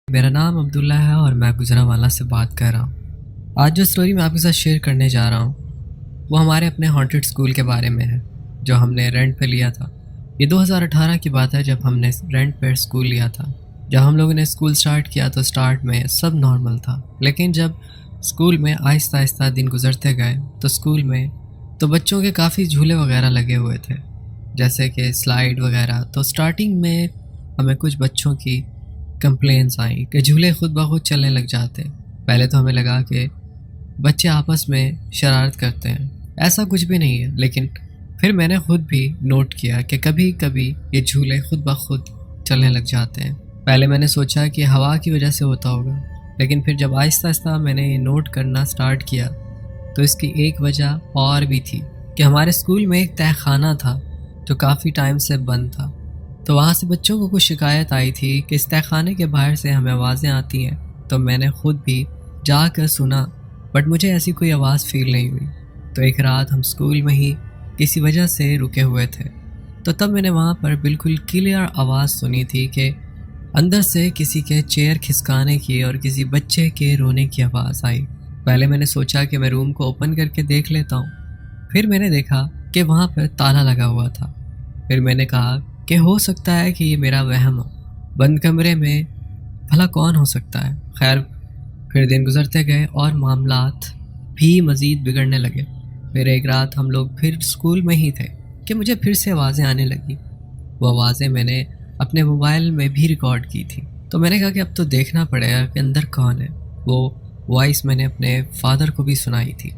میرا نام عبداللہ ہے اور میں گجرانوالہ سے بات کر رہا ہوں۔ آج جو سٹوری میں آپ کے ساتھ شیئر کرنے جا رہا ہوں وہ ہمارے اپنے ہانٹڈ سکول کے بارے میں ہے جو ہم نے رینٹ پہ لیا تھا۔ یہ 2018 کی بات ہے جب ہم نے رینٹ پہ سکول لیا تھا۔ جب ہم لوگوں نے سکول سٹارٹ کیا تو سٹارٹ میں سب نارمل تھا، لیکن جب سکول میں آہستہ آہستہ دن گزرتے گئے تو سکول میں تو بچوں کے کافی جھولے وغیرہ لگے ہوئے تھے، جیسے کہ سلائیڈ وغیرہ۔ تو سٹارٹنگ میں ہمیں کچھ بچوں کی کمپلینس آئیں کہ جھولے خود بخود چلنے لگ جاتے ہیں۔ پہلے تو ہمیں لگا کہ بچے آپس میں شرارت کرتے ہیں، ایسا کچھ بھی نہیں ہے، لیکن پھر میں نے خود بھی نوٹ کیا کہ کبھی کبھی یہ جھولے خود بخود چلنے لگ جاتے ہیں۔ پہلے میں نے سوچا کہ ہوا کی وجہ سے ہوتا ہوگا، لیکن پھر جب آہستہ آہستہ میں نے یہ نوٹ کرنا سٹارٹ کیا تو اس کی ایک وجہ اور بھی تھی کہ ہمارے اسکول میں ایک تہہ خانہ تھا جو کافی ٹائم سے بند تھا۔ تو وہاں سے بچوں کو کچھ شکایت آئی تھی کہ اس تہہ خانے کے باہر سے ہمیں آوازیں آتی ہیں۔ تو میں نے خود بھی جا کر سنا، بٹ مجھے ایسی کوئی آواز فیل نہیں ہوئی۔ تو ایک رات ہم اسکول میں ہی کسی وجہ سے رکے ہوئے تھے، تو تب میں نے وہاں پر بالکل کلیئر آواز سنی تھی کہ اندر سے کسی کے چیئر کھسکانے کی اور کسی بچے کے رونے کی آواز آئی۔ پہلے میں نے سوچا کہ میں روم کو اوپن کر کے دیکھ لیتا ہوں، پھر میں نے دیکھا کہ وہاں پر تالا لگا ہوا تھا۔ پھر میں نے کہا کہ ہو سکتا ہے کہ یہ میرا وہم ہو، بند کمرے میں بھلا کون ہو سکتا ہے۔ خیر، پھر دن گزرتے گئے اور معاملات بھی مزید بگڑنے لگے۔ پھر ایک رات ہم لوگ پھر اسکول میں ہی تھے کہ مجھے پھر سے آوازیں آنے لگی۔ وہ آوازیں میں نے اپنے موبائل میں بھی ریکارڈ کی تھی، تو میں نے کہا کہ اب تو دیکھنا پڑے گا کہ اندر کون ہے۔ وہ وائس میں نے اپنے فادر کو بھی سنائی تھی۔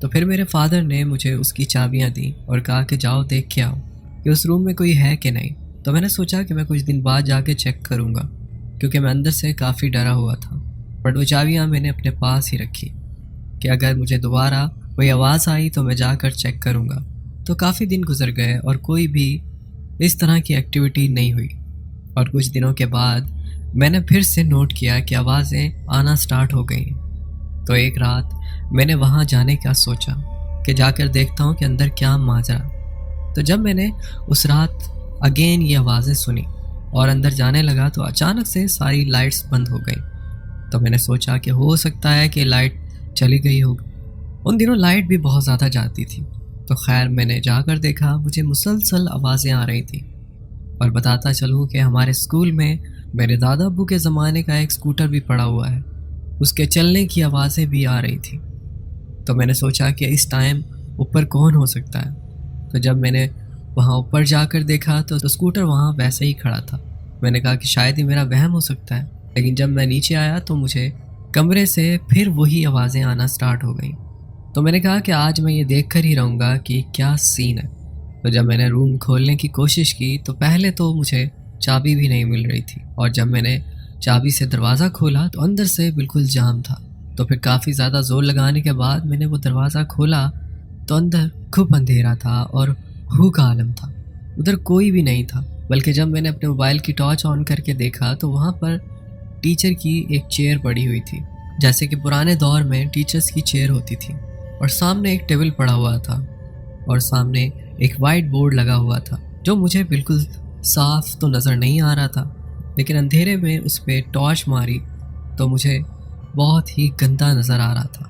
تو پھر میرے فادر نے مجھے اس کی چابیاں دیں اور کہا کہ جاؤ دیکھ کے آؤ کہ اس روم میں کوئی ہے کہ نہیں۔ تو میں نے سوچا کہ میں کچھ دن بعد جا کے چیک کروں گا، کیونکہ میں اندر سے کافی ڈرا ہوا تھا، بٹ وہ چابیاں میں نے اپنے پاس ہی رکھی کہ اگر مجھے دوبارہ کوئی آواز آئی تو میں جا کر چیک کروں گا۔ تو کافی دن گزر گئے اور کوئی بھی اس طرح کی ایکٹیویٹی نہیں ہوئی، اور کچھ دنوں کے بعد میں نے پھر سے نوٹ کیا کہ آوازیں آنا سٹارٹ ہو گئیں۔ تو ایک رات میں نے وہاں جانے کا سوچا کہ جا کر دیکھتا ہوں کہ اندر کیا ماجرا۔ تو جب میں نے اس رات اگین یہ آوازیں سنی اور اندر جانے لگا تو اچانک سے ساری لائٹس بند ہو گئیں۔ تو میں نے سوچا کہ ہو سکتا ہے کہ لائٹ چلی گئی ہوگی، ان دنوں لائٹ بھی بہت زیادہ جاتی تھی۔ تو خیر میں نے جا کر دیکھا، مجھے مسلسل آوازیں آ رہی تھیں، اور بتاتا چلوں کہ ہمارے اسکول میں میرے دادا ابو کے زمانے کا ایک اسکوٹر بھی پڑا ہوا ہے، اس کے چلنے کی آوازیں بھی آ رہی تھیں۔ تو میں نے سوچا کہ اس ٹائم اوپر کون ہو سکتا ہے۔ تو جب میں نے وہاں اوپر جا کر دیکھا تو اسکوٹر وہاں ویسے ہی کھڑا تھا۔ میں نے کہا کہ شاید ہی میرا وہم ہو سکتا ہے، لیکن جب میں نیچے آیا تو مجھے کمرے سے پھر وہی آوازیں آنا سٹارٹ ہو گئیں۔ تو میں نے کہا کہ آج میں یہ دیکھ کر ہی رہوں گا کہ کیا سین ہے۔ تو جب میں نے روم کھولنے کی کوشش کی تو پہلے تو مجھے چابی بھی نہیں مل رہی تھی، اور جب میں نے چابی سے دروازہ کھولا تو اندر سے بالکل جام تھا۔ تو پھر کافی زیادہ زور لگانے کے بعد میں نے وہ دروازہ کھولا تو اندر خوب اندھیرا تھا اور ہو کا عالم تھا، ادھر کوئی بھی نہیں تھا۔ بلکہ جب میں نے اپنے موبائل کی ٹارچ آن کر کے دیکھا تو وہاں پر ٹیچر کی ایک چیئر پڑی ہوئی تھی، جیسے کہ پرانے دور میں ٹیچرز کی چیئر ہوتی تھی، اور سامنے ایک ٹیبل پڑا ہوا تھا، اور سامنے ایک وائٹ بورڈ لگا ہوا تھا جو مجھے بالکل صاف تو نظر نہیں آ رہا تھا، لیکن اندھیرے میں اس پہ ٹارچ ماری تو مجھے بہت ہی گندا نظر آ رہا تھا۔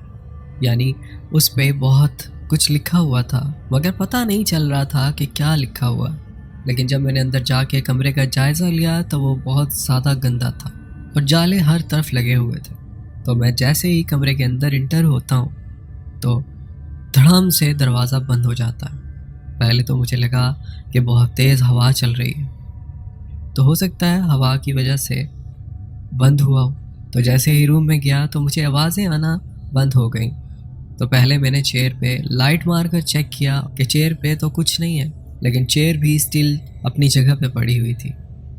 یعنی اس پہ بہت کچھ لکھا ہوا تھا، مگر پتہ نہیں چل رہا تھا کہ کیا لکھا ہوا۔ لیکن جب میں نے اندر جا کے کمرے کا جائزہ لیا تو وہ بہت زیادہ گندا تھا اور جالے ہر طرف لگے ہوئے تھے۔ تو میں جیسے ہی کمرے کے اندر انٹر ہوتا ہوں تو دھڑام سے دروازہ بند ہو جاتا ہے۔ پہلے تو مجھے لگا کہ بہت تیز ہوا چل رہی ہے، تو ہو سکتا ہے ہوا کی وجہ سے بند ہوا ہو۔ تو جیسے ہی روم میں گیا تو مجھے آوازیں آنا بند ہو گئیں۔ تو پہلے میں نے چیئر پہ لائٹ مار کر چیک کیا کہ چیئر پہ تو کچھ نہیں ہے، لیکن چیئر بھی اسٹل اپنی جگہ پہ پڑی ہوئی تھی۔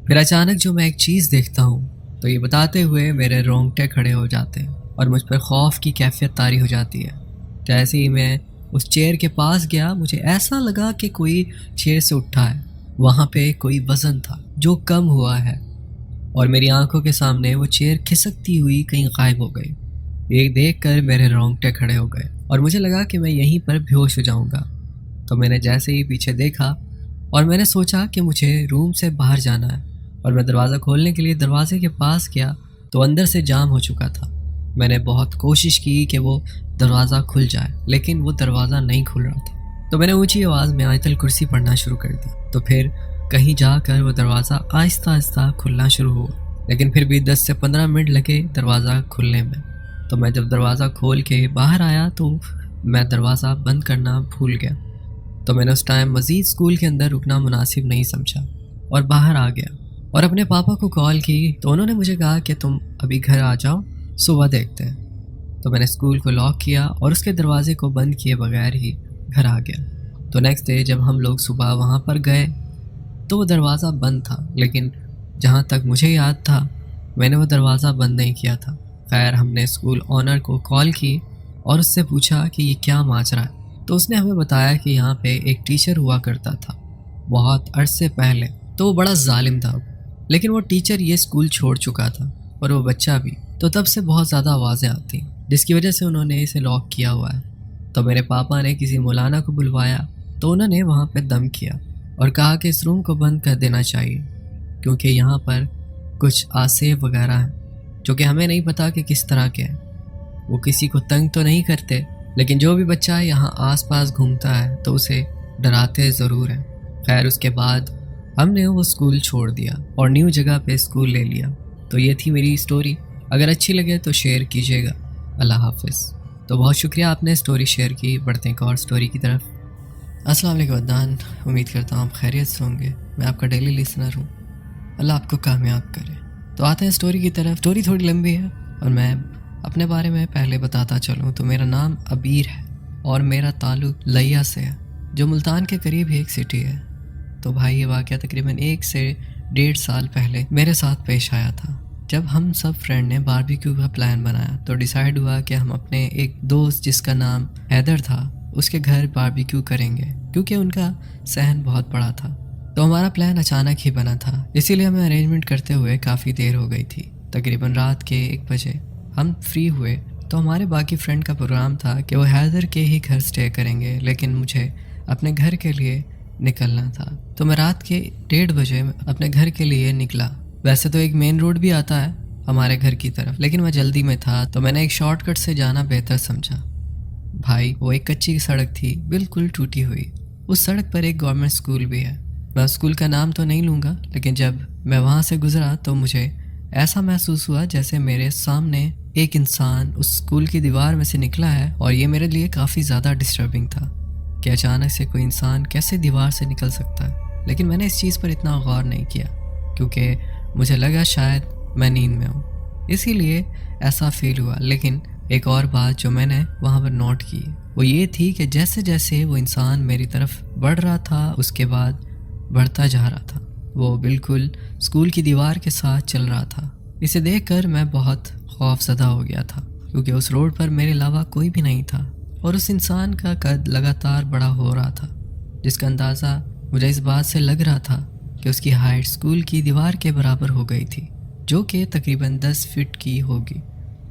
پھر اچانک جو میں ایک چیز دیکھتا ہوں تو یہ بتاتے ہوئے میرے رونگٹے کھڑے ہو جاتے ہیں اور مجھ پر خوف کی کیفیت طاری ہو جاتی ہے۔ جیسے ہی میں اس چیئر کے پاس گیا مجھے ایسا لگا کہ کوئی چیئر سے اٹھا ہے، وہاں پہ کوئی وزن تھا جو کم ہوا ہے، اور میری آنکھوں کے سامنے وہ چیئر کھسکتی ہوئی کہیں غائب ہو گئی۔ یہ دیکھ کر میرے رونگٹے کھڑے ہو گئے اور مجھے لگا کہ میں یہیں پر بے ہوش ہو جاؤں گا۔ تو میں نے جیسے ہی پیچھے دیکھا اور میں نے سوچا کہ مجھے روم سے باہر جانا ہے، اور میں دروازہ کھولنے کے لیے دروازے کے پاس گیا تو اندر سے جام ہو چکا تھا۔ میں نے بہت کوشش کی کہ وہ دروازہ کھل جائے، لیکن وہ دروازہ نہیں کھل رہا تھا۔ تو میں نے اونچی آواز میں آیت الکرسی پڑھنا شروع کر دی، تو پھر کہیں جا کر وہ دروازہ آہستہ آہستہ کھلنا شروع ہوا، لیکن پھر بھی 10 سے 15 منٹ لگے دروازہ کھلنے میں۔ تو میں جب دروازہ کھول کے باہر آیا تو میں دروازہ بند کرنا بھول گیا۔ تو میں نے اس ٹائم مزید اسکول کے اندر رکنا مناسب نہیں سمجھا اور باہر آ گیا اور اپنے پاپا کو کال کی، تو انہوں نے مجھے کہا کہ تم ابھی گھر آ جاؤ، صبح دیکھتے ہیں۔ تو میں نے اسکول کو لاک کیا اور اس کے دروازے کو بند کیے بغیر ہی گھر آ گیا۔ تو نیکسٹ ڈے جب ہم لوگ صبح وہاں پر گئے تو وہ دروازہ بند تھا، لیکن جہاں تک مجھے یاد تھا میں نے وہ دروازہ بند نہیں کیا تھا۔ خیر ہم نے اسکول آنر کو کال کی اور اس سے پوچھا کہ یہ کیا ماجرا ہے، تو اس نے ہمیں بتایا کہ یہاں پہ ایک ٹیچر ہوا کرتا تھا بہت عرصے پہلے، تو وہ بڑا ظالم تھا، لیکن وہ ٹیچر یہ اسکول چھوڑ چکا تھا اور وہ بچہ بھی، تو تب سے بہت زیادہ آوازیں آتی جس کی وجہ سے انہوں نے اسے لاک کیا ہوا ہے۔ تو میرے پاپا نے کسی مولانا کو بلوایا، تو انہوں نے وہاں پہ دم کیا اور کہا کہ اس روم کو بند کر دینا چاہیے کیونکہ یہاں پر کچھ آسیب وغیرہ ہیں جو کہ ہمیں نہیں پتا کہ کس طرح کے ہیں۔ وہ کسی کو تنگ تو نہیں کرتے، لیکن جو بھی بچہ یہاں آس پاس گھومتا ہے تو اسے ڈراتے ضرور ہیں۔ خیر اس کے بعد ہم نے وہ اسکول چھوڑ دیا اور نیو جگہ پہ اسکول لے لیا۔ تو یہ تھی میری اسٹوری، اگر اچھی لگے تو شیئر کیجیے گا۔ اللہ حافظ۔ تو بہت شکریہ آپ نے اسٹوری شیئر کی، بڑھتے ہیں ایک اور اسٹوری کی طرف۔ السلام علیکم عدنان، امید کرتا ہوں آپ خیریت سے ہوں گے۔ میں آپ کا ڈیلی لسنر ہوں، اللہ آپ کو کامیاب کرے۔ تو آتے ہیں اسٹوری کی طرف۔ اسٹوری تھوڑی لمبی ہے اور میں اپنے بارے میں پہلے بتاتا چلوں تو میرا نام عبیر ہے اور میرا تعلق لیا سے ہے جو ملتان کے قریب ایک سٹی ہے۔ تو بھائی یہ واقعہ تقریباً 1 سے 1.5 سال پہلے میرے ساتھ پیش آیا تھا، جب ہم سب فرینڈ نے باربیکیو کا پلان بنایا۔ تو ڈیسائیڈ ہوا کہ ہم اپنے ایک دوست جس کا نام حیدر تھا اس کے گھر باربیکیو کریں گے کیونکہ ان کا صحن بہت بڑا تھا۔ تو ہمارا پلان اچانک ہی بنا تھا، اسی لیے ہمیں ارینجمنٹ کرتے ہوئے کافی دیر ہو گئی تھی۔ تقریباً رات کے 1 بجے ہم فری ہوئے تو ہمارے باقی فرینڈ کا پروگرام تھا کہ وہ حیدر کے ہی گھر سٹے کریں گے، لیکن مجھے اپنے گھر کے لیے نکلنا تھا۔ تو میں رات کے 1:30 بجے اپنے گھر کے لیے نکلا۔ ویسے تو ایک مین روڈ بھی آتا ہے ہمارے گھر کی طرف، لیکن میں جلدی میں تھا تو میں نے ایک شارٹ کٹ سے جانا بہتر سمجھا۔ بھائی وہ ایک کچی سڑک تھی، بالکل ٹوٹی ہوئی۔ اس سڑک پر ایک گورنمنٹ اسکول بھی ہے، میں اسکول کا نام تو نہیں لوں گا، لیکن جب میں وہاں سے گزرا تو مجھے ایسا محسوس ہوا جیسے میرے سامنے ایک انسان اس اسکول کی دیوار میں سے نکلا ہے، اور یہ میرے لیے کافی زیادہ ڈسٹربنگ تھا کہ اچانک سے کوئی انسان کیسے دیوار سے نکل سکتا ہے۔ لیکن میں نے اس چیز پر اتنا غور نہیں کیا کیونکہ مجھے لگا شاید میں نیند میں ہوں، اسی لیے ایسا فیل ہوا۔ لیکن ایک اور بات جو میں نے وہاں پر نوٹ کی وہ یہ تھی کہ جیسے جیسے وہ انسان میری طرف بڑھ رہا تھا اس کے بعد بڑھتا جا رہا تھا، وہ بالکل اسکول کی دیوار کے ساتھ چل رہا تھا۔ اسے دیکھ کر میں بہت خوف زدہ ہو گیا تھا کیونکہ اس روڈ پر میرے علاوہ کوئی بھی نہیں تھا، اور اس انسان کا قد لگاتار بڑا ہو رہا تھا، جس کا اندازہ مجھے اس بات سے لگ رہا تھا کہ اس کی ہائٹ اسکول کی دیوار کے برابر ہو گئی تھی، جو کہ تقریباً 10 فٹ کی ہوگی۔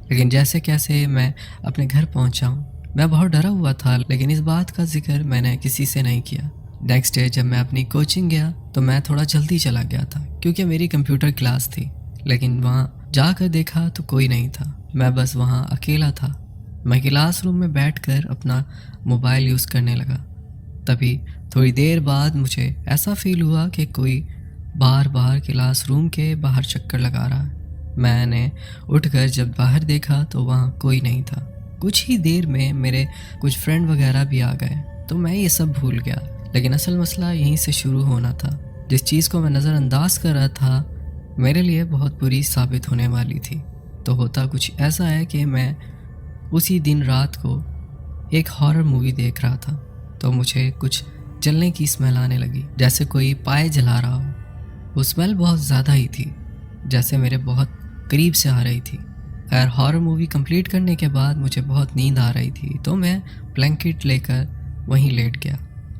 لیکن جیسے کیسے میں اپنے گھر پہنچا ہوں، میں بہت ڈرا ہوا تھا، لیکن اس بات کا ذکر میں نے کسی سے نہیں کیا۔ نیکسٹ ڈے جب میں اپنی کوچنگ گیا تو میں تھوڑا جلدی چلا گیا تھا کیونکہ میری کمپیوٹر کلاس تھی، لیکن وہاں جا کر دیکھا تو کوئی نہیں تھا، میں بس وہاں اکیلا تھا۔ میں کلاس روم میں بیٹھ کر اپنا موبائل یوز کرنے لگا، تبھی تھوڑی دیر بعد مجھے ایسا فیل ہوا کہ کوئی بار بار کلاس روم کے باہر چکر لگا رہا ہے۔ میں نے اٹھ کر جب باہر دیکھا تو وہاں کوئی نہیں تھا۔ کچھ ہی دیر میں میرے کچھ فرینڈ وغیرہ بھی آ گئے تو میں یہ سب بھول گیا، لیکن اصل مسئلہ یہیں سے شروع ہونا تھا۔ جس چیز کو میں نظر انداز کر رہا تھا میرے لیے بہت بری ثابت ہونے والی تھی۔ تو ہوتا کچھ ایسا ہے کہ میں اسی دن رات کو ایک ہارر مووی دیکھ رہا تھا تو مجھے کچھ جلنے کی اسمیل آنے لگی، جیسے کوئی پائے جلا رہا ہو۔ وہ اسمیل بہت زیادہ ہی تھی، جیسے میرے بہت قریب سے آ رہی تھی۔ خیر ہارر مووی کمپلیٹ کرنے کے بعد مجھے بہت نیند آ رہی تھی تو میں بلینکٹ لے کر وہیں لیٹ گیا۔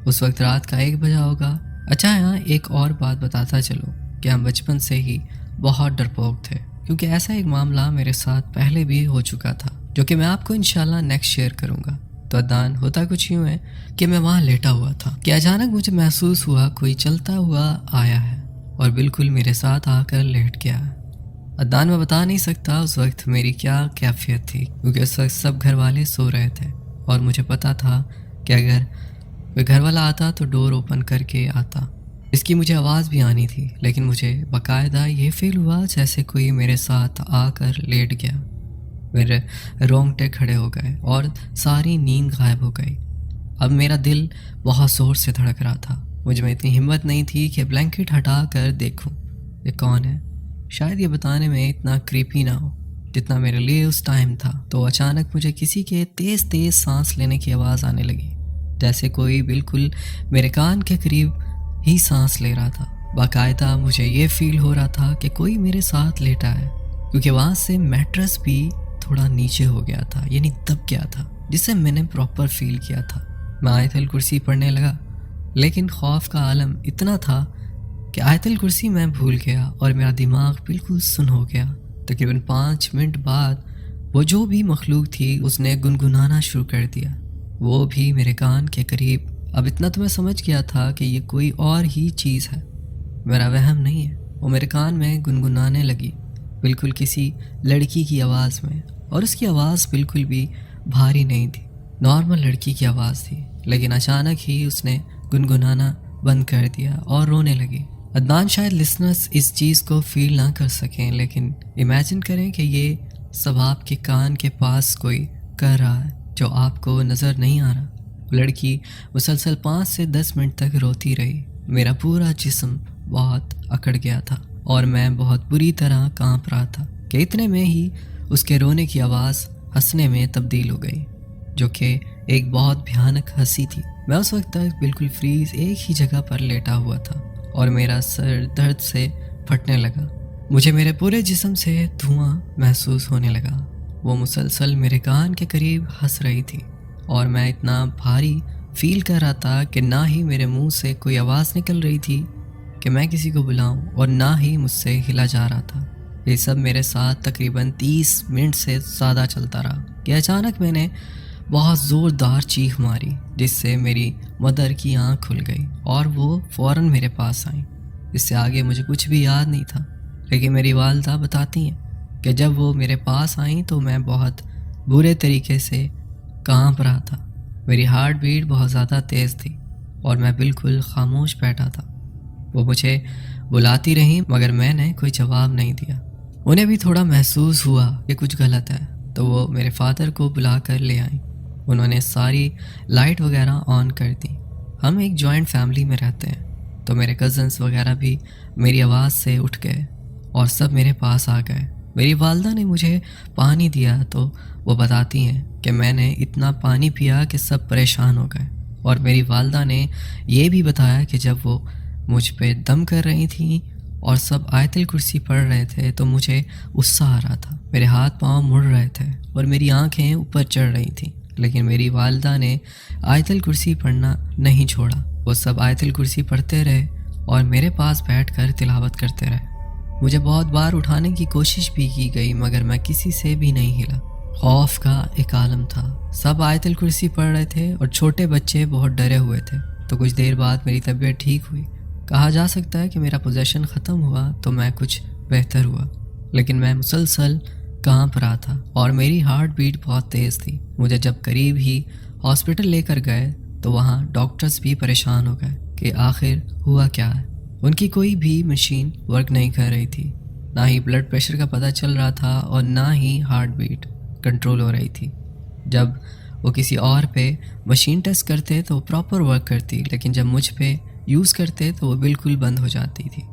اس وقت رات کا 1 بجا ہوگا۔ اچھا یہاں ایک اور بات بتاتا چلو کہ ہم بچپن سے ہی بہت ڈرپوک تھے، کیونکہ ایسا ایک معاملہ میرے ساتھ پہلے بھی ہو چکا تھا جو کہ میں آپ کو انشاءاللہ نیکسٹ شیئر کروں گا۔ تو عدنان ہوتا کچھ یوں ہے کہ میں وہاں لیٹا ہوا تھا کہ اچانک مجھے محسوس ہوا کوئی چلتا ہوا آیا ہے اور بالکل میرے ساتھ آ کر لیٹ گیا۔ عدنان میں بتا نہیں سکتا اس وقت میری کیا کیفیت تھی، کیونکہ اس وقت سب گھر والے سو رہے تھے اور مجھے پتا تھا کہ اگر کوئی گھر والا آتا تو ڈور اوپن کر کے آتا۔ اس کی مجھے آواز بھی آنی تھی، لیکن مجھے باقاعدہ یہ فیل ہوا جیسے کوئی میرے ساتھ آ کر لیٹ گیا۔ میرے رونگٹے کھڑے ہو گئے اور ساری نیند غائب ہو گئی۔ اب میرا دل بہت زور سے دھڑک رہا تھا۔ مجھ میں اتنی ہمت نہیں تھی کہ بلینکٹ ہٹا کر دیکھوں یہ کون ہے۔ شاید یہ بتانے میں اتنا کریپی نہ ہو جتنا میرے لیے اس ٹائم تھا۔ تو اچانک مجھے کسی کے تیز تیز سانس لینے کی آواز آنے لگی، جیسے کوئی بالکل میرے کان کے قریب ہی سانس لے رہا تھا۔ باقاعدہ مجھے یہ فیل ہو رہا تھا کہ کوئی میرے ساتھ لیٹا ہے، کیونکہ وہاں سے میٹرس بھی تھوڑا نیچے ہو گیا تھا، یعنی دب گیا تھا، جسے میں نے پراپر فیل کیا تھا۔ میں آیت الکرسی پڑھنے لگا، لیکن خوف کا عالم اتنا تھا کہ آیت الکرسی میں بھول گیا اور میرا دماغ بالکل سن ہو گیا۔ تقریباً 5 منٹ بعد وہ جو بھی مخلوق تھی اس نے گنگنانا شروع کر دیا، وہ بھی میرے کان کے قریب۔ اب اتنا تو میں سمجھ گیا تھا کہ یہ کوئی اور ہی چیز ہے، میرا وہم نہیں ہے۔ وہ میرے کان میں گنگنانے لگی، بالکل کسی لڑکی کی آواز میں، اور اس کی آواز بالکل بھی بھاری نہیں تھی، نارمل لڑکی کی آواز تھی۔ لیکن اچانک ہی اس نے گنگنانا بند کر دیا اور رونے لگی۔ عدنان شاید لسنرز اس چیز کو فیل نہ کر سکیں، لیکن امیجن کریں کہ یہ سب آپ کے کان کے پاس کوئی کر رہا ہے جو آپ کو نظر نہیں آ رہا۔ لڑکی مسلسل 5 سے 10 منٹ تک روتی رہی۔ میرا پورا جسم بہت اکڑ گیا تھا اور میں بہت بری طرح کانپ رہا تھا کہ اتنے میں ہی اس کے رونے کی آواز ہنسنے میں تبدیل ہو گئی، جو کہ ایک بہت بھیانک ہنسی تھی۔ میں اس وقت تک بالکل فریز ایک ہی جگہ پر لیٹا ہوا تھا اور میرا سر درد سے پھٹنے لگا۔ مجھے میرے پورے جسم سے دھواں محسوس ہونے لگا۔ وہ مسلسل میرے کان کے قریب ہنس رہی تھی اور میں اتنا بھاری فیل کر رہا تھا کہ نہ ہی میرے منہ سے کوئی آواز نکل رہی تھی کہ میں کسی کو بلاؤں، اور نہ ہی مجھ سے ہلا جا رہا تھا۔ یہ سب میرے ساتھ تقریباً 30 منٹ سے زیادہ چلتا رہا کہ اچانک میں نے بہت زوردار چیخ ماری، جس سے میری مدر کی آنکھ کھل گئی اور وہ فوراً میرے پاس آئیں۔ اس سے آگے مجھے کچھ بھی یاد نہیں تھا، لیکن میری والدہ بتاتی ہیں کہ جب وہ میرے پاس آئیں تو میں بہت برے طریقے سے کانپ رہا تھا۔ میری ہارٹ بیٹ بہت زیادہ تیز تھی اور میں بالکل خاموش بیٹھا تھا۔ وہ مجھے بلاتی رہیں مگر میں نے کوئی جواب نہیں دیا۔ انہیں بھی تھوڑا محسوس ہوا کہ کچھ غلط ہے، تو وہ میرے فادر کو بلا کر لے آئیں۔ انہوں نے ساری لائٹ وغیرہ آن کر دی۔ ہم ایک جوائنٹ فیملی میں رہتے ہیں، تو میرے کزنس وغیرہ بھی میری آواز سے اٹھ گئے اور سب میرے پاس آ گئے۔ میری والدہ نے مجھے پانی دیا تو وہ بتاتی ہیں کہ میں نے اتنا پانی پیا کہ سب پریشان ہو گئے، اور میری والدہ نے یہ بھی بتایا کہ جب وہ مجھ پہ دم کر رہی تھیں اور سب آیت الکرسی پڑھ رہے تھے تو مجھے غصہ آ رہا تھا، میرے ہاتھ پاؤں مڑ رہے تھے اور میری آنکھیں اوپر چڑھ رہی تھیں، لیکن میری والدہ نے آیت الکرسی پڑھنا نہیں چھوڑا۔ وہ سب آیت الکرسی پڑھتے رہے اور میرے پاس بیٹھ کر تلاوت کرتے رہے۔ مجھے بہت بار اٹھانے کی کوشش بھی کی گئی مگر میں کسی سے بھی نہیں ہلا۔ خوف کا ایک عالم تھا، سب آیت الکرسی پڑھ رہے تھے اور چھوٹے بچے بہت ڈرے ہوئے تھے۔ تو کچھ دیر بعد میری طبیعت ٹھیک ہوئی، کہا جا سکتا ہے کہ میرا پوزیشن ختم ہوا تو میں کچھ بہتر ہوا، لیکن میں مسلسل کانپ رہا تھا اور میری ہارٹ بیٹ بہت تیز تھی۔ مجھے جب قریب ہی ہاسپٹل لے کر گئے تو وہاں ڈاکٹرز بھی پریشان ہو گئے کہ آخر ہوا کیا ہے۔ ان کی کوئی بھی مشین ورک نہیں کر رہی تھی، نہ ہی بلڈ پریشر کا پتہ چل رہا تھا اور نہ ہی ہارٹ بیٹ کنٹرول ہو رہی تھی۔ جب وہ کسی اور پہ مشین ٹیسٹ کرتے تو وہ پراپر ورک کرتی، لیکن جب مجھ پہ یوز کرتے تو وہ بالکل بند ہو جاتی تھی۔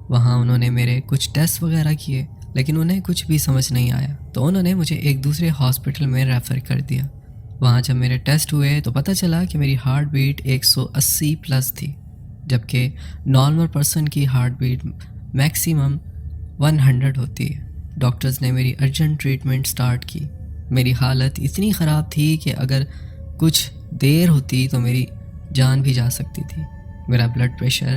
وہاں انہوں نے میرے کچھ ٹیسٹ وغیرہ کیے، لیکن انہیں کچھ بھی سمجھ نہیں آیا، تو انہوں نے مجھے ایک دوسرے ہاسپٹل میں ریفر کر دیا۔ وہاں جب میرے ٹیسٹ ہوئے تو پتہ چلا کہ میری ہارٹ بیٹ 180 پلس تھی، جبکہ نارمل پرسن کی ہارٹ بیٹ میکسیمم 100 ہوتی ہے۔ ڈاکٹرز نے میری ارجنٹ ٹریٹمنٹ سٹارٹ کی۔ میری حالت اتنی خراب تھی کہ اگر کچھ دیر ہوتی تو میری جان بھی جا سکتی تھی۔ میرا بلڈ پریشر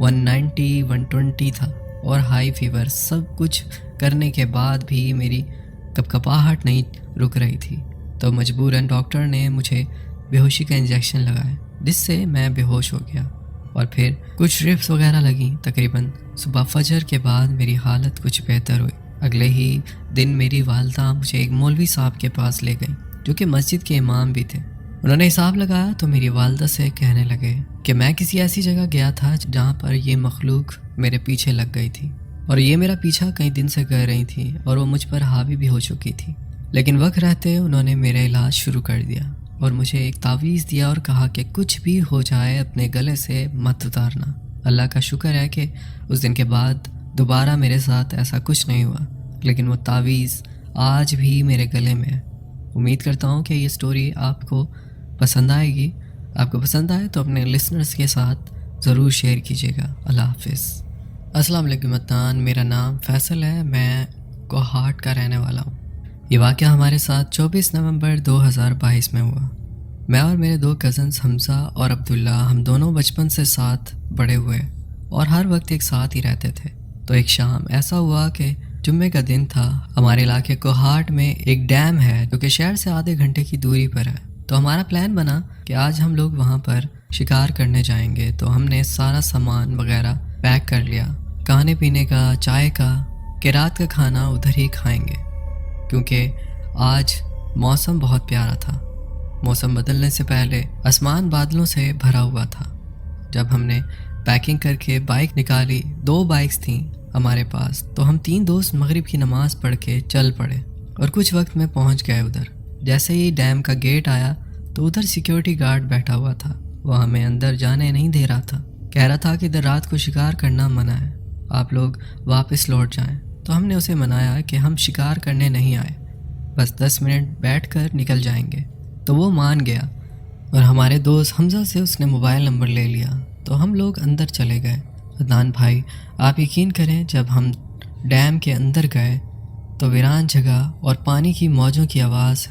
190 120 تھا اور ہائی فیور۔ سب کچھ کرنے کے بعد بھی میری کپکپاہٹ نہیں رک رہی تھی، تو مجبوراً ڈاکٹر نے مجھے بے ہوشی کا انجیکشن لگایا، جس سے میں بے ہوش ہو گیا، اور پھر کچھ ڈرپس وغیرہ لگیں۔ تقریباً صبح فجر کے بعد میری حالت کچھ بہتر ہوئی اگلے ہی دن میری والدہ مجھے ایک مولوی صاحب کے پاس لے گئی جو کہ مسجد کے امام بھی تھے۔ انہوں نے حساب لگایا تو میری والدہ سے کہنے لگے کہ میں کسی ایسی جگہ گیا تھا جہاں پر یہ مخلوق میرے پیچھے لگ گئی تھی اور یہ میرا پیچھا کئی دن سے کر رہی تھی اور وہ مجھ پر حاوی بھی ہو چکی تھی، لیکن وقت رہتے انہوں نے میرا علاج شروع کر دیا اور مجھے ایک تعویذ دیا اور کہا کہ کچھ بھی ہو جائے اپنے گلے سے مت اتارنا۔ اللہ کا شکر ہے کہ اس دن کے بعد دوبارہ میرے ساتھ ایسا کچھ نہیں ہوا، لیکن وہ تعویذ آج بھی میرے گلے میں ہے۔ امید کرتا ہوں کہ یہ سٹوری آپ کو پسند آئے گی۔ آپ کو پسند آئے تو اپنے لسنرز کے ساتھ ضرور شیئر کیجیے گا۔ اللہ حافظ۔ السلام علیکم متان، میرا نام فیصل ہے، میں کوہاٹ کا رہنے والا ہوں۔ یہ واقعہ ہمارے ساتھ 24 نومبر 2022 میں ہوا۔ میں اور میرے 2 کزنز حمزہ اور عبداللہ، ہم دونوں بچپن سے ساتھ بڑے ہوئے اور ہر وقت ایک ساتھ ہی رہتے تھے۔ تو ایک شام ایسا ہوا کہ جمعے کا دن تھا۔ ہمارے علاقے کوہاٹ میں ایک ڈیم ہے جو کہ شہر سے آدھے گھنٹے کی دوری پر ہے۔ تو ہمارا پلان بنا کہ آج ہم لوگ وہاں پر شکار کرنے جائیں گے۔ تو ہم نے سارا سامان وغیرہ پیک کر لیا، کھانے پینے کا، چائے کا، کہ رات کا کھانا ادھر ہی کھائیں گے، کیونکہ آج موسم بہت پیارا تھا۔ موسم بدلنے سے پہلے آسمان بادلوں سے بھرا ہوا تھا۔ جب ہم نے پیکنگ کر کے بائک نکالی، 2 بائکس تھیں ہمارے پاس، تو ہم 3 دوست مغرب کی نماز پڑھ کے چل پڑے اور کچھ وقت میں پہنچ گئے ادھر۔ جیسے ہی ڈیم کا گیٹ آیا تو ادھر سیکیورٹی گارڈ بیٹھا ہوا تھا، وہ ہمیں اندر جانے نہیں دے رہا تھا، کہہ رہا تھا کہ ادھر رات کو شکار کرنا منع ہے، آپ لوگ واپس لوٹ جائیں۔ تو ہم نے اسے منایا کہ ہم شکار کرنے نہیں آئے، بس 10 منٹ بیٹھ کر نکل جائیں گے۔ تو وہ مان گیا اور ہمارے دوست حمزہ سے اس نے موبائل نمبر لے لیا، تو ہم لوگ اندر چلے گئے۔ عدنان بھائی، آپ یقین کریں، جب ہم ڈیم کے اندر گئے تو ویران جگہ اور پانی کی موجوں کی آواز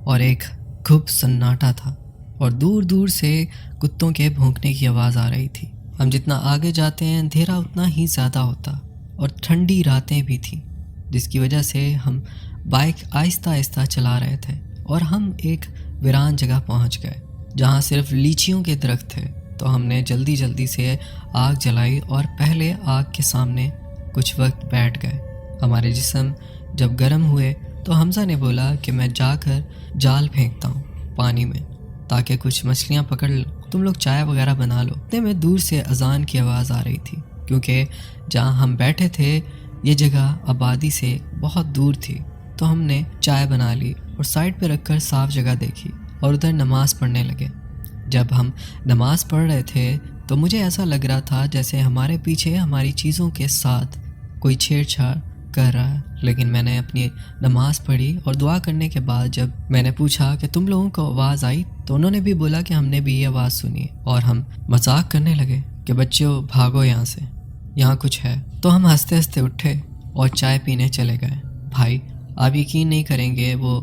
اور ایک گھپ سناٹا تھا اور دور دور سے کتوں کے بھونکنے کی آواز آ رہی تھی۔ ہم جتنا آگے جاتے ہیں اندھیرا اتنا ہی زیادہ ہوتا اور ٹھنڈی راتیں بھی تھیں، جس کی وجہ سے ہم بائک آہستہ آہستہ چلا رہے تھے اور ہم ایک ویران جگہ پہنچ گئے جہاں صرف لیچیوں کے درخت تھے۔ تو ہم نے جلدی جلدی سے آگ جلائی اور پہلے آگ کے سامنے کچھ وقت بیٹھ گئے۔ ہمارے جسم جب گرم ہوئے تو حمزہ نے بولا کہ میں جا کر جال پھینکتا ہوں پانی میں تاکہ کچھ مچھلیاں پکڑ لو، تم لوگ چائے وغیرہ بنا لو۔ اتنے میں دور سے اذان کی آواز آ رہی تھی، کیونکہ جہاں ہم بیٹھے تھے یہ جگہ آبادی سے بہت دور تھی۔ تو ہم نے چائے بنا لی اور سائڈ پہ رکھ کر صاف جگہ دیکھی اور ادھر نماز پڑھنے لگے۔ جب ہم نماز پڑھ رہے تھے تو مجھے ایسا لگ رہا تھا جیسے ہمارے پیچھے ہماری چیزوں کے ساتھ کوئی چھیڑ چھاڑ کر رہا ہے، لیکن میں نے اپنی نماز پڑھی اور دعا کرنے کے بعد جب میں نے پوچھا کہ تم لوگوں کو آواز آئی، تو انہوں نے بھی بولا کہ ہم نے بھی یہ آواز سنی، اور ہم مذاق کرنے لگے کہ بچوں بھاگو یہاں سے، یہاں کچھ ہے۔ تو ہم ہنستے ہنستے اٹھے اور چائے پینے چلے گئے۔ بھائی آپ یقین نہیں کریں گے، وہ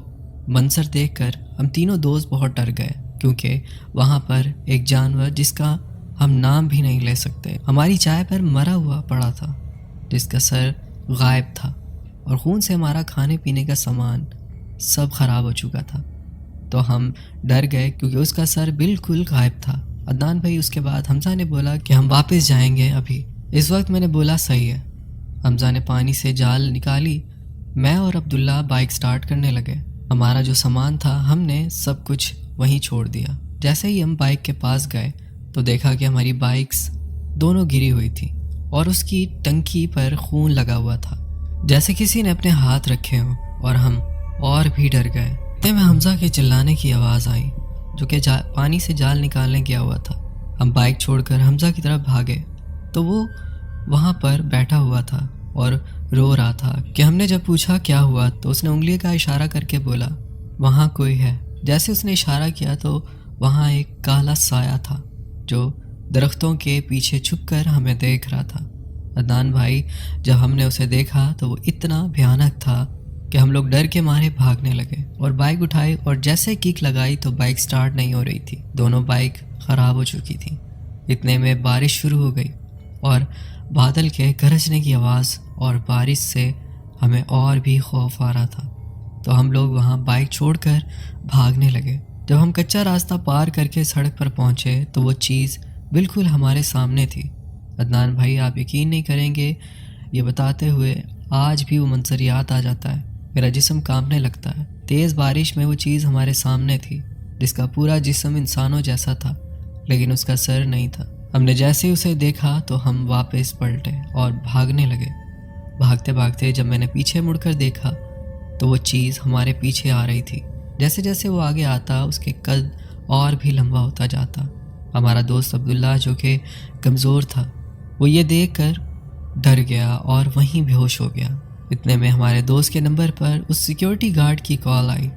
منظر دیکھ کر ہم تینوں دوست بہت ڈر گئے، کیونکہ وہاں پر ایک جانور جس کا ہم نام بھی نہیں لے سکتے ہماری چائے پر مرا ہوا پڑا تھا، جس کا سر غائب تھا اور خون سے ہمارا کھانے پینے کا سامان سب خراب ہو چکا تھا۔ تو ہم ڈر گئے کیونکہ اس کا سر بالکل غائب تھا۔ عدنان بھائی اس کے بعد حمزہ نے بولا کہ ہم واپس جائیں گے ابھی۔ اس وقت میں نے بولا صحیح ہے۔ حمزہ نے پانی سے جال نکالی، میں اور عبداللہ بائک سٹارٹ کرنے لگے۔ ہمارا جو سامان تھا ہم نے سب کچھ وہیں چھوڑ دیا۔ جیسے ہی ہم بائک کے پاس گئے تو دیکھا کہ ہماری بائکس دونوں گری ہوئی تھی اور اس کی ٹنکی پر خون لگا ہوا تھا، جیسے کسی نے اپنے ہاتھ رکھے ہوں، اور ہم اور بھی ڈر گئے۔ اتنے میں حمزہ کے چلانے کی آواز آئی، جو کہ پانی سے جال نکالنے گیا ہوا تھا۔ ہم بائک چھوڑ کر حمزہ کی طرف بھاگے تو وہ وہاں پر بیٹھا ہوا تھا اور رو رہا تھا کہ ہم نے جب پوچھا کیا ہوا تو اس نے انگلی کا اشارہ کر کے بولا وہاں کوئی ہے۔ جیسے اس نے اشارہ کیا تو وہاں ایک کالا سایہ تھا جو درختوں کے پیچھے چھپ کر ہمیں دیکھ رہا تھا۔ عدنان بھائی جب ہم نے اسے دیکھا تو وہ اتنا بھیانک تھا کہ ہم لوگ ڈر کے مارے بھاگنے لگے اور بائک اٹھائی، اور جیسے کک لگائی تو بائک سٹارٹ نہیں ہو رہی تھی، دونوں بائک خراب ہو چکی تھی۔ اتنے میں بارش شروع ہو گئی اور بادل کے گرجنے کی آواز اور بارش سے ہمیں اور بھی خوف آ رہا تھا۔ تو ہم لوگ وہاں بائک چھوڑ کر بھاگنے لگے۔ جب ہم کچا راستہ پار کر کے سڑک پر پہنچے تو وہ چیز بالکل ہمارے سامنے تھی۔ عدنان بھائی آپ یقین نہیں کریں گے، یہ بتاتے ہوئے آج بھی وہ منظر یاد آ جاتا ہے، میرا جسم کانپنے لگتا ہے۔ تیز بارش میں وہ چیز ہمارے سامنے تھی جس کا پورا جسم انسانوں جیسا تھا لیکن اس کا سر نہیں تھا۔ ہم نے جیسے ہی اسے دیکھا تو ہم واپس پلٹے اور بھاگنے لگے۔ بھاگتے بھاگتے جب میں نے پیچھے مڑ کر دیکھا تو وہ چیز ہمارے پیچھے آ رہی تھی۔ جیسے جیسے وہ آگے آتا اس کے قد اور بھی لمبا ہوتا جاتا۔ ہمارا دوست عبداللہ جو کہ کمزور تھا وہ یہ دیکھ کر ڈر گیا اور وہیں بے ہوش ہو گیا۔ اتنے میں ہمارے دوست کے نمبر پر اس سیکیورٹی گارڈ کی کال آئی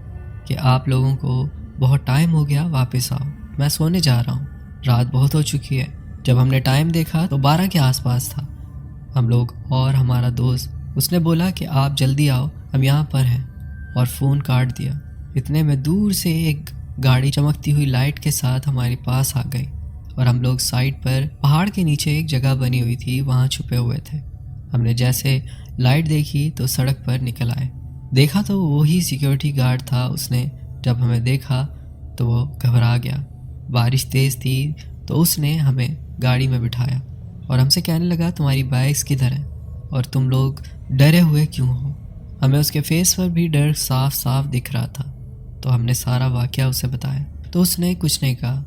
کہ آپ لوگوں کو بہت ٹائم ہو گیا، واپس آؤ، میں سونے جا رہا ہوں، رات بہت ہو چکی ہے۔ جب ہم نے ٹائم دیکھا تو 12 کے آس پاس تھا۔ ہم لوگ اور ہمارا دوست، اس نے بولا کہ آپ جلدی آؤ، ہم یہاں پر ہیں، اور فون کاٹ دیا۔ اتنے میں دور سے ایک گاڑی چمکتی ہوئی لائٹ کے ساتھ ہمارے پاس آ گئی اور ہم لوگ سائڈ پر پہاڑ کے نیچے ایک جگہ بنی ہوئی تھی، وہاں چھپے ہوئے تھے۔ ہم نے جیسے لائٹ دیکھی تو سڑک پر نکل آئے۔ دیکھا تو وہی سیکیورٹی گارڈ تھا۔ اس نے جب ہمیں دیکھا تو وہ گھبرا گیا۔ بارش تیز تھی تو اس نے ہمیں گاڑی میں بٹھایا اور ہم سے کہنے لگا تمہاری بائکس کدھر ہیں اور تم لوگ ڈرے ہوئے کیوں ہو؟ ہمیں اس کے فیس پر بھی ڈر صاف صاف دکھ رہا تھا، تو ہم نے سارا واقعہ اسے بتایا تو اس نے کچھ نہیں کہا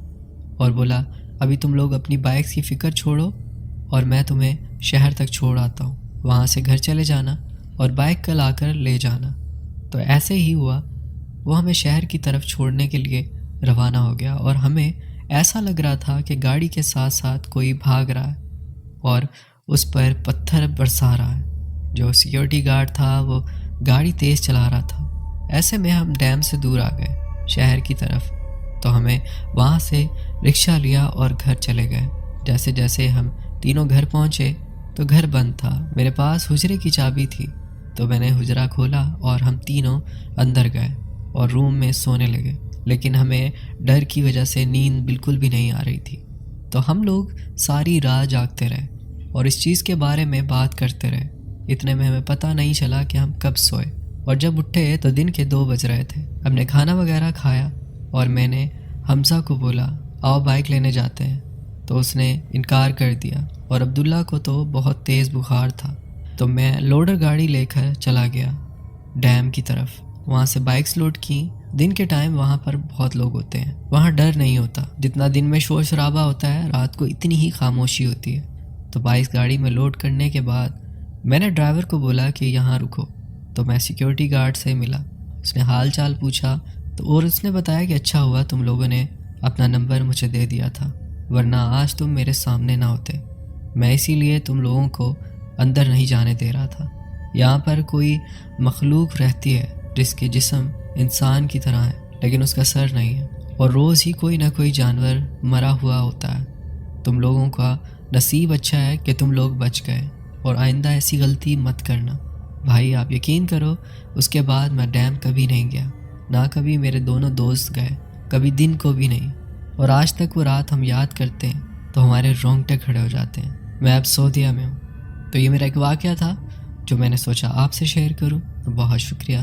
اور بولا ابھی تم لوگ اپنی بائکس کی فکر چھوڑو اور میں تمہیں شہر تک چھوڑ آتا ہوں، وہاں سے گھر چلے جانا اور بائک کل آ کر لے جانا۔ تو ایسے ہی ہوا، وہ ہمیں شہر کی طرف چھوڑنے کے لیے روانہ ہو گیا اور ہمیں ایسا لگ رہا تھا کہ گاڑی کے ساتھ ساتھ کوئی بھاگ رہا ہے اور اس پر پتھر برسا رہا ہے۔ جو سیکیورٹی گارڈ تھا وہ گاڑی تیز چلا رہا تھا۔ ایسے میں ہم ڈیم سے دور آ گئے شہر کی طرف، تو ہمیں وہاں سے رکشہ لیا اور گھر چلے گئے۔ جیسے جیسے ہم تینوں گھر پہنچے تو گھر بند تھا۔ میرے پاس حجرے کی چابی تھی تو میں نے حجرہ کھولا اور ہم تینوں اندر گئے اور روم میں سونے لگے، لیکن ہمیں ڈر کی وجہ سے نیند بالکل بھی نہیں آ رہی تھی۔ تو ہم لوگ ساری رات جاگتے رہے اور اس چیز کے بارے میں بات کرتے رہے۔ اتنے میں ہمیں پتہ نہیں چلا کہ ہم کب سوئے، اور جب اٹھے تو دن کے 2 بج رہے تھے۔ ہم نے کھانا وغیرہ کھایا اور میں نے حمزہ کو بولا آؤ بائک لینے جاتے ہیں، تو اس نے انکار کر دیا، اور عبداللہ کو تو بہت تیز بخار تھا، تو میں لوڈر گاڑی لے کر چلا گیا ڈیم کی طرف۔ وہاں سے بائکس لوڈ کی۔ دن کے ٹائم وہاں پر بہت لوگ ہوتے ہیں، وہاں ڈر نہیں ہوتا، جتنا دن میں شور شرابہ ہوتا ہے رات کو اتنی ہی خاموشی ہوتی ہے۔ تو بائکس گاڑی میں لوڈ کرنے کے بعد میں نے ڈرائیور کو بولا کہ یہاں رکو، تو میں سیکیورٹی گارڈ سے ملا، اس نے حال چال پوچھا تو اور اس نے بتایا کہ اچھا ہوا تم لوگوں نے اپنا نمبر مجھے دے دیا تھا، ورنہ آج تم میرے سامنے نہ ہوتے، میں اسی لیے تم لوگوں کو اندر نہیں جانے دے رہا تھا۔ یہاں پر کوئی مخلوق رہتی ہے جس کے جسم انسان کی طرح ہے لیکن اس کا سر نہیں ہے، اور روز ہی کوئی نہ کوئی جانور مرا ہوا ہوتا ہے۔ تم لوگوں کا نصیب اچھا ہے کہ تم لوگ بچ گئے، اور آئندہ ایسی غلطی مت کرنا۔ بھائی آپ یقین کرو اس کے بعد میں ڈیم کبھی نہیں گیا، نہ کبھی میرے دونوں دوست گئے، کبھی دن کو بھی نہیں، اور آج تک وہ رات ہم یاد کرتے ہیں تو ہمارے رونگٹے کھڑے ہو جاتے ہیں۔ میں اب سعودیہ میں ہوں۔ تو یہ میرا ایک واقعہ تھا جو میں نے سوچا آپ سے شیئر کروں۔ بہت شکریہ۔